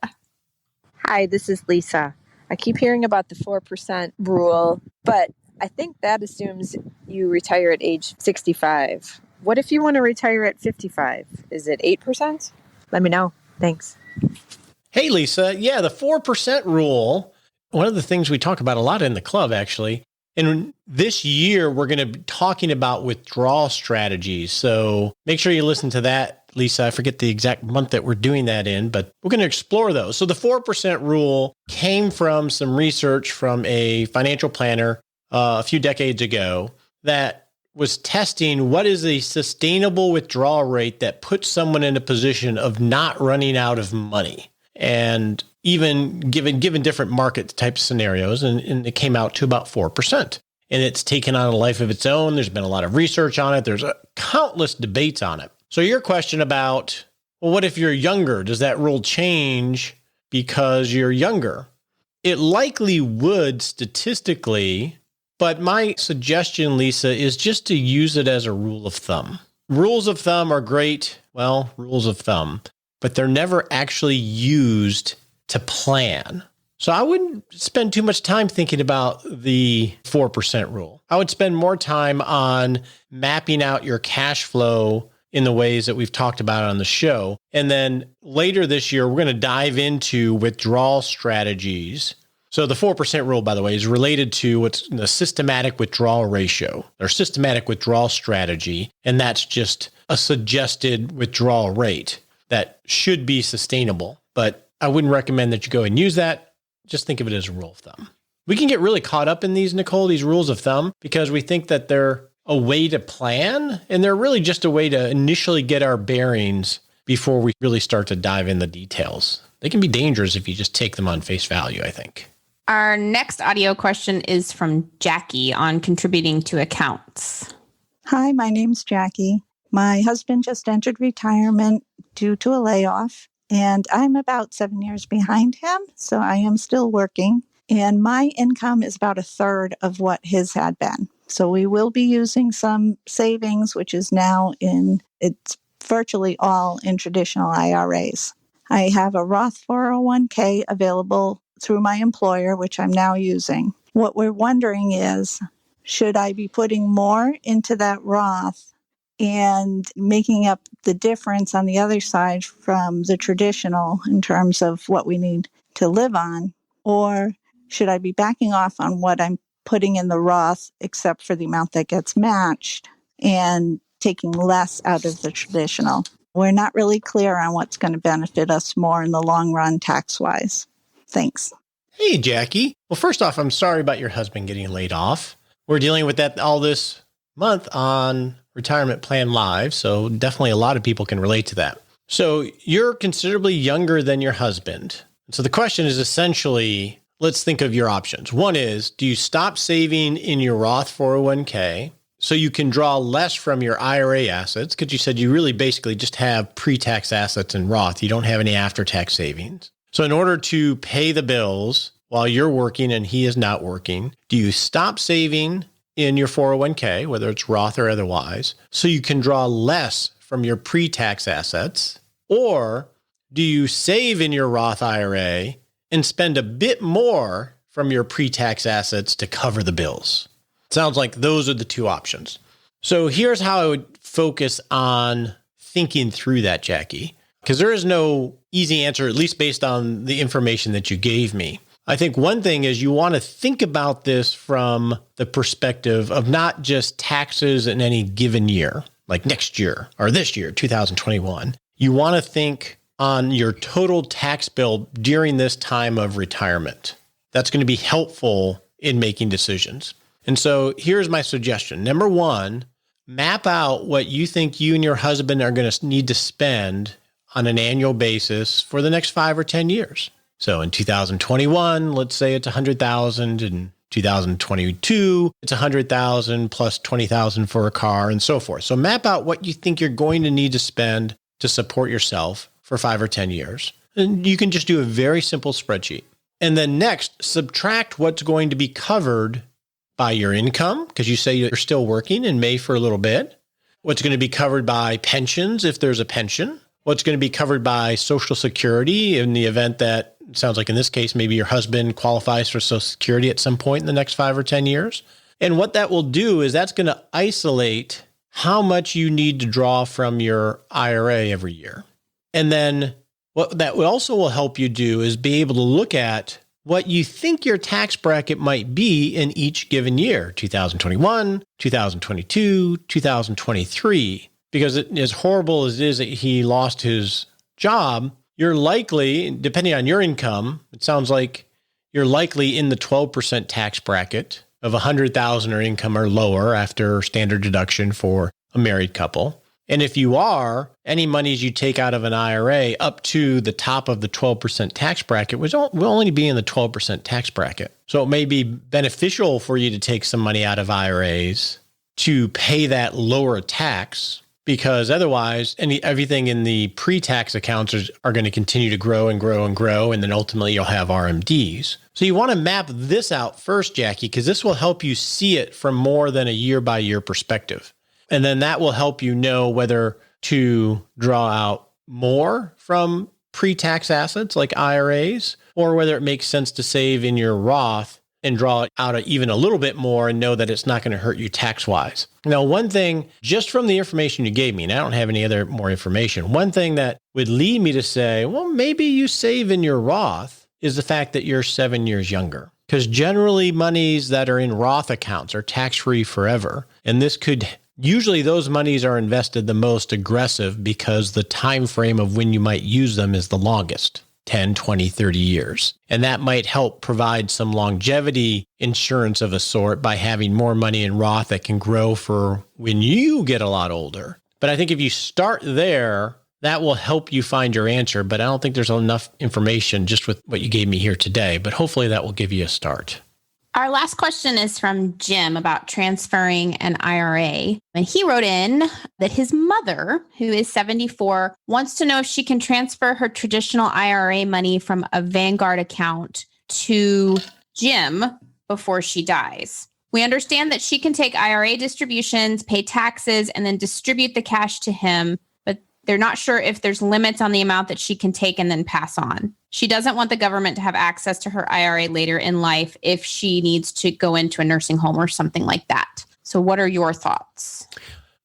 Speaker 5: Hi, this is Lisa. I keep hearing about the 4% rule, but I think that assumes you retire at age 65. What if you want to retire at 55? Is it 8%? Let me know. Thanks.
Speaker 1: Hey, Lisa. Yeah, the 4% rule, one of the things we talk about a lot in the club, actually. And this year, we're going to be talking about withdrawal strategies. So make sure you listen to that, Lisa. I forget the exact month that we're doing that in, but we're going to explore those. So the 4% rule came from some research from a financial planner a few decades ago that was testing what is a sustainable withdrawal rate that puts someone in a position of not running out of money. And even given different market type scenarios, and it came out to about 4%. And it's taken on a life of its own. There's been a lot of research on it. There's countless debates on it. So your question about, well, what if you're younger? Does that rule change because you're younger? It likely would statistically, but my suggestion, Lisa, is just to use it as a rule of thumb. Rules of thumb are great. Well, rules of thumb, but they're never actually used to plan. So I wouldn't spend too much time thinking about the 4% rule. I would spend more time on mapping out your cash flow in the ways that we've talked about on the show. And then later this year, we're going to dive into withdrawal strategies. So the 4% rule, by the way, is related to what's the systematic withdrawal ratio or systematic withdrawal strategy. And that's just a suggested withdrawal rate that should be sustainable. But I wouldn't recommend that you go and use that. Just think of it as a rule of thumb. We can get really caught up in these, Nicole, these rules of thumb, because we think that they're a way to plan, and they're really just a way to initially get our bearings before we really start to dive in the details. They can be dangerous if you just take them on face value, I think.
Speaker 4: Our next audio question is from Jackie on contributing to accounts.
Speaker 6: Hi, my name's Jackie. My husband just entered retirement due to a layoff, and I'm about 7 years behind him, so I am still working. And my income is about a third of what his had been. So we will be using some savings, which is now it's virtually all in traditional IRAs. I have a Roth 401k available through my employer, which I'm now using. What we're wondering is, should I be putting more into that Roth and making up the difference on the other side from the traditional in terms of what we need to live on? Or should I be backing off on what I'm putting in the Roth, except for the amount that gets matched, and taking less out of the traditional? We're not really clear on what's going to benefit us more in the long run tax-wise. Thanks.
Speaker 1: Hey, Jackie. Well, first off, I'm sorry about your husband getting laid off. We're dealing with that all this month on Retirement Plan Live, so definitely a lot of people can relate to that. So you're considerably younger than your husband. So the question is essentially, let's think of your options. One is, do you stop saving in your Roth 401k so you can draw less from your IRA assets? Because you said you really basically just have pre-tax assets in Roth. You don't have any after-tax savings. So in order to pay the bills while you're working and he is not working, do you stop saving in your 401k, whether it's Roth or otherwise, so you can draw less from your pre-tax assets? Or do you save in your Roth IRA and spend a bit more from your pre-tax assets to cover the bills? Sounds like those are the two options. So here's how I would focus on thinking through that, Jackie, because there is no easy answer, at least based on the information that you gave me. I think one thing is you want to think about this from the perspective of not just taxes in any given year, like next year or this year, 2021. You want to think on your total tax bill during this time of retirement. That's going to be helpful in making decisions. And so here's my suggestion. Number one, map out what you think you and your husband are going to need to spend on an annual basis for the next 5 or 10 years. So in 2021, let's say it's $100,000. In 2022, it's $100,000 plus $20,000 for a car and so forth. So map out what you think you're going to need to spend to support yourself for 5 or 10 years. And you can just do a very simple spreadsheet. And then next, subtract what's going to be covered by your income, because you say you're still working and may for a little bit. What's going to be covered by pensions, if there's a pension. What's going to be covered by Social Security in the event that, it sounds like in this case, maybe your husband qualifies for Social Security at some point in the next 5 or 10 years. And what that will do is that's going to isolate how much you need to draw from your IRA every year. And then what that also will help you do is be able to look at what you think your tax bracket might be in each given year, 2021, 2022, 2023. Because as horrible as it is that he lost his job, you're likely, depending on your income, it sounds like you're likely in the 12% tax bracket of $100,000 or income or lower after standard deduction for a married couple. And if you are, any monies you take out of an IRA up to the top of the 12% tax bracket will only be in the 12% tax bracket. So it may be beneficial for you to take some money out of IRAs to pay that lower tax, because otherwise everything in the pre-tax accounts are going to continue to grow and grow and grow, and then ultimately you'll have RMDs. So you want to map this out first, Jackie, because this will help you see it from more than a year-by-year perspective. And then that will help you know whether to draw out more from pre-tax assets like IRAs, or whether it makes sense to save in your Roth and draw it out even a little bit more and know that it's not going to hurt you tax-wise. Now, one thing, just from the information you gave me, and I don't have any other more information, one thing that would lead me to say, well, maybe you save in your Roth is the fact that you're 7 years younger. Because generally monies that are in Roth accounts are tax-free forever. And usually those monies are invested the most aggressive because the time frame of when you might use them is the longest. 10, 20, 30 years. And that might help provide some longevity insurance of a sort by having more money in Roth that can grow for when you get a lot older. But I think if you start there, that will help you find your answer, but I don't think there's enough information just with what you gave me here today, but hopefully that will give you a start.
Speaker 4: Our last question is from Jim about transferring an IRA. And he wrote in that his mother, who is 74, wants to know if she can transfer her traditional IRA money from a Vanguard account to Jim before she dies. We understand that she can take IRA distributions, pay taxes, and then distribute the cash to him, but they're not sure if there's limits on the amount that she can take and then pass on. She doesn't want the government to have access to her IRA later in life if she needs to go into a nursing home or something like that. So what are your thoughts?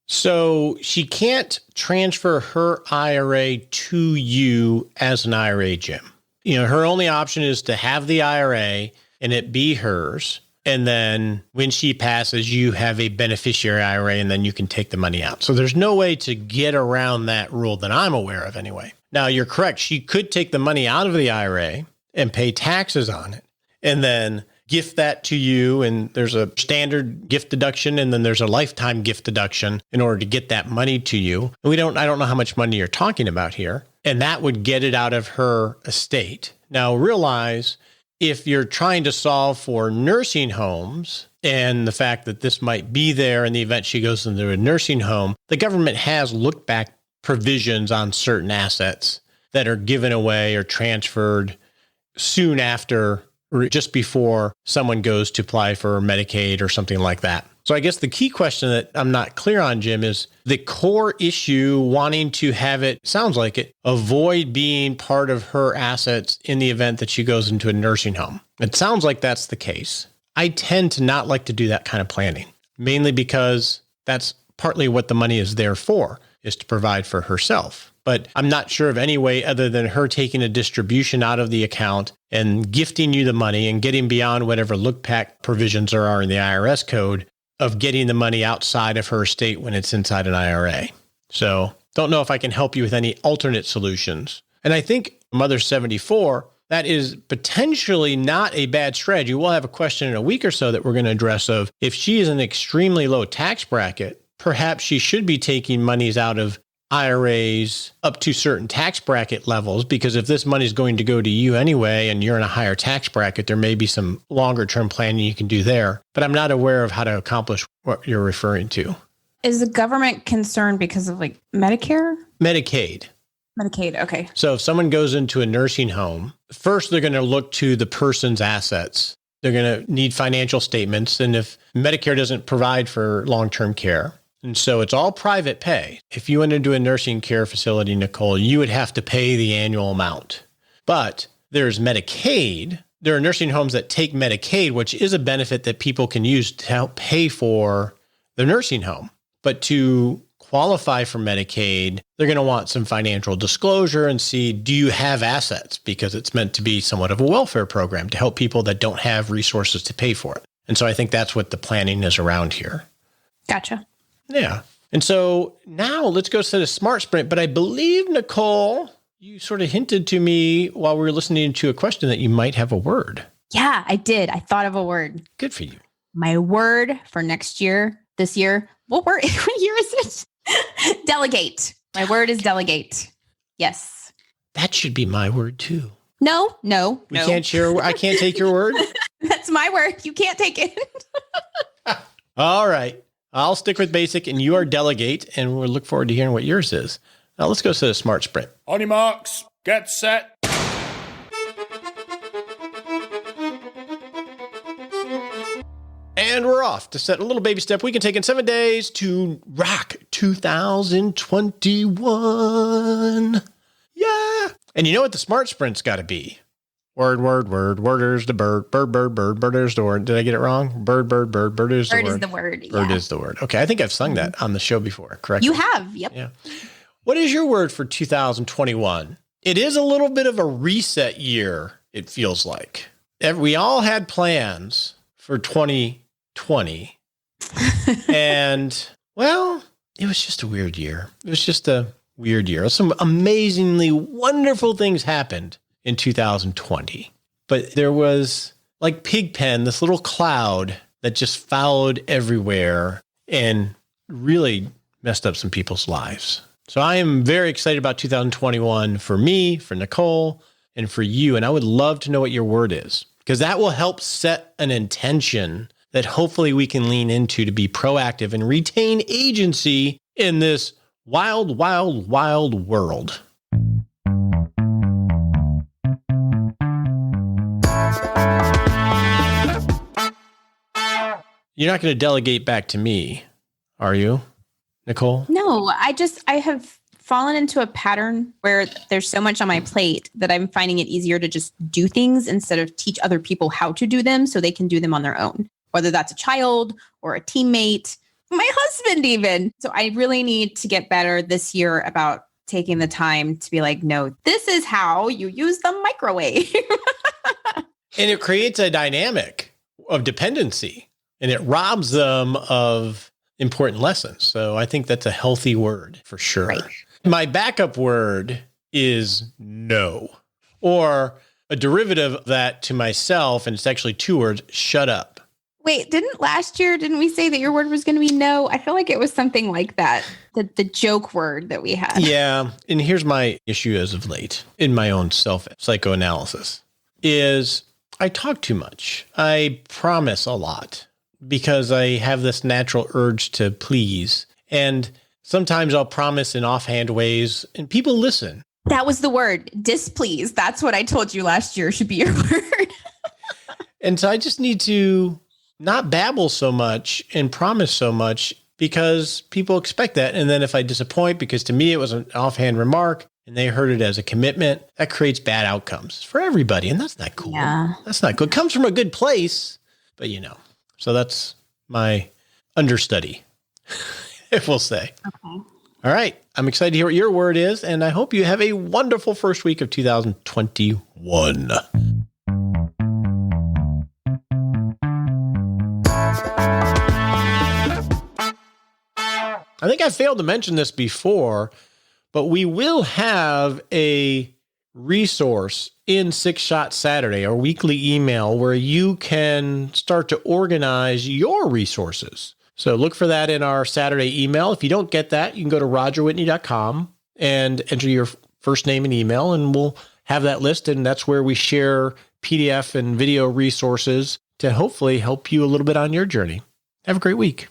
Speaker 1: So she can't transfer her IRA to you as an IRA, Jim. Her only option is to have the IRA and it be hers. And then when she passes, you have a beneficiary IRA and then you can take the money out. So there's no way to get around that rule that I'm aware of anyway. Now, you're correct. She could take the money out of the IRA and pay taxes on it and then gift that to you. And there's a standard gift deduction and then there's a lifetime gift deduction in order to get that money to you. And I don't know how much money you're talking about here. And that would get it out of her estate. Now, realize if you're trying to solve for nursing homes and the fact that this might be there in the event she goes into a nursing home, the government has look back provisions on certain assets that are given away or transferred soon after or just before someone goes to apply for Medicaid or something like that. So I guess the key question that I'm not clear on, Jim, is the core issue wanting to have it, sounds like it, avoid being part of her assets in the event that she goes into a nursing home. It sounds like that's the case. I tend to not like to do that kind of planning, mainly because that's partly what the money is there for, is to provide for herself. But I'm not sure of any way other than her taking a distribution out of the account and gifting you the money and getting beyond whatever look back provisions there are in the IRS code of getting the money outside of her estate when it's inside an IRA. So don't know if I can help you with any alternate solutions. And I think Mother 74, that is potentially not a bad strategy. We'll have a question in a week or so that we're going to address of if she is an extremely low tax bracket, perhaps she should be taking monies out of IRAs up to certain tax bracket levels, because if this money is going to go to you anyway and you're in a higher tax bracket, there may be some longer term planning you can do there. But I'm not aware of how to accomplish what you're referring to.
Speaker 4: Is the government concerned because of like Medicare?
Speaker 1: Medicaid.
Speaker 4: Medicaid, okay.
Speaker 1: So if someone goes into a nursing home, first they're going to look to the person's assets. They're going to need financial statements. And if Medicare doesn't provide for long-term care, and so it's all private pay. If you went into a nursing care facility, Nicole, you would have to pay the annual amount. But there's Medicaid. There are nursing homes that take Medicaid, which is a benefit that people can use to help pay for the nursing home. But to qualify for Medicaid, they're going to want some financial disclosure and see, do you have assets? Because it's meant to be somewhat of a welfare program to help people that don't have resources to pay for it. And so I think that's what the planning is around here.
Speaker 4: Gotcha.
Speaker 1: Yeah. And so now let's go to the SMART Sprint. But I believe, Nicole, you sort of hinted to me while we were listening to a question that you might have a word.
Speaker 4: Yeah, I did. I thought of a word.
Speaker 1: Good for you.
Speaker 4: My word for this year, what year is it? Delegate. My word is delegate. Yes.
Speaker 1: That should be my word too.
Speaker 4: No.
Speaker 1: We can't share. I can't take your word.
Speaker 4: That's my word. You can't take it.
Speaker 1: All right. I'll stick with basic and you are delegate, and we'll look forward to hearing what yours is. Now let's go to the SMART Sprint.
Speaker 7: On your marks, get set.
Speaker 1: And we're off to set a little baby step we can take in 7 days to rock 2021. Yeah. And you know what the SMART Sprint's got to be? Word, worders the bird, bird is the word. Did I get it wrong? Bird is the word.
Speaker 4: Bird is the word.
Speaker 1: Bird is the word. Okay, I think I've sung that on the show before, correct?
Speaker 4: You have, yep.
Speaker 1: Yeah. What is your word for 2021? It is a little bit of a reset year, it feels like. We all had plans for 2020. And, well, it was just a weird year. It was just a weird year. Some amazingly wonderful things happened in 2020. But there was, like Pigpen, this little cloud that just followed everywhere and really messed up some people's lives. So I am very excited about 2021 for me, for Nicole, and for you. And I would love to know what your word is, because that will help set an intention that hopefully we can lean into to be proactive and retain agency in this wild, wild, wild world. You're not going to delegate back to me, are you, Nicole?
Speaker 4: No, I have fallen into a pattern where there's so much on my plate that I'm finding it easier to just do things instead of teach other people how to do them so they can do them on their own, whether that's a child or a teammate, my husband even. So I really need to get better this year about taking the time to be like, no, this is how you use the microwave.
Speaker 1: And it creates a dynamic of dependency. And it robs them of important lessons. So I think that's a healthy word for sure. Right. My backup word is no, or a derivative of that to myself. And it's actually 2 words, shut up.
Speaker 4: Wait, didn't we say that your word was going to be no? I feel like it was something like that, the joke word that we had.
Speaker 1: Yeah. And here's my issue as of late in my own self-psychoanalysis is I talk too much. I promise a lot, because I have this natural urge to please. And sometimes I'll promise in offhand ways and people listen.
Speaker 4: That was the word, displease. That's what I told you last year should be your word.
Speaker 1: And so I just need to not babble so much and promise so much because people expect that. And then if I disappoint, because to me it was an offhand remark and they heard it as a commitment, that creates bad outcomes for everybody. And that's not cool.
Speaker 4: Yeah.
Speaker 1: That's not good. It comes from a good place, but So that's my understudy, we'll say. Okay. All right. I'm excited to hear what your word is, and I hope you have a wonderful first week of 2021. I think I failed to mention this before, but we will have a resource in 6 Shot Saturday, our weekly email, where you can start to organize your resources. So look for that in our Saturday email. If you don't get that, you can go to rogerwhitney.com and enter your first name and email, and we'll have that list. And that's where we share PDF and video resources to hopefully help you a little bit on your journey. Have a great week.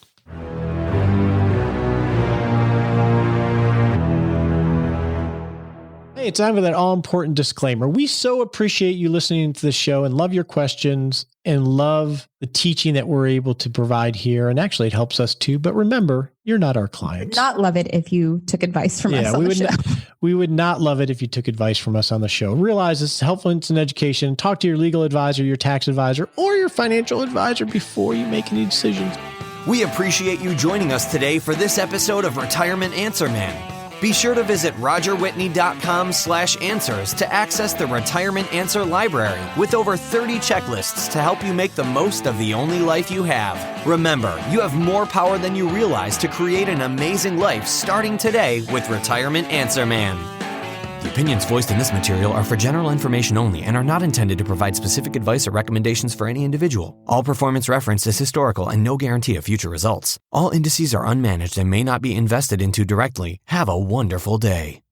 Speaker 1: Hey, it's time for that all-important disclaimer. We so appreciate you listening to the show and love your questions and love the teaching that we're able to provide here. And actually, it helps us too. But remember, you're not our clients.
Speaker 4: Not love it if you took advice from us on the show.
Speaker 1: We would not love it if you took advice from us on the show. Realize it's helpful in education. Talk to your legal advisor, your tax advisor, or your financial advisor before you make any decisions.
Speaker 8: We appreciate you joining us today for this episode of Retirement Answer Man. Be sure to visit rogerwhitney.com/answers to access the Retirement Answer Library with over 30 checklists to help you make the most of the only life you have. Remember, you have more power than you realize to create an amazing life starting today with Retirement Answer Man. The opinions voiced in this material are for general information only and are not intended to provide specific advice or recommendations for any individual. All performance referenced is historical and no guarantee of future results. All indices are unmanaged and may not be invested into directly. Have a wonderful day.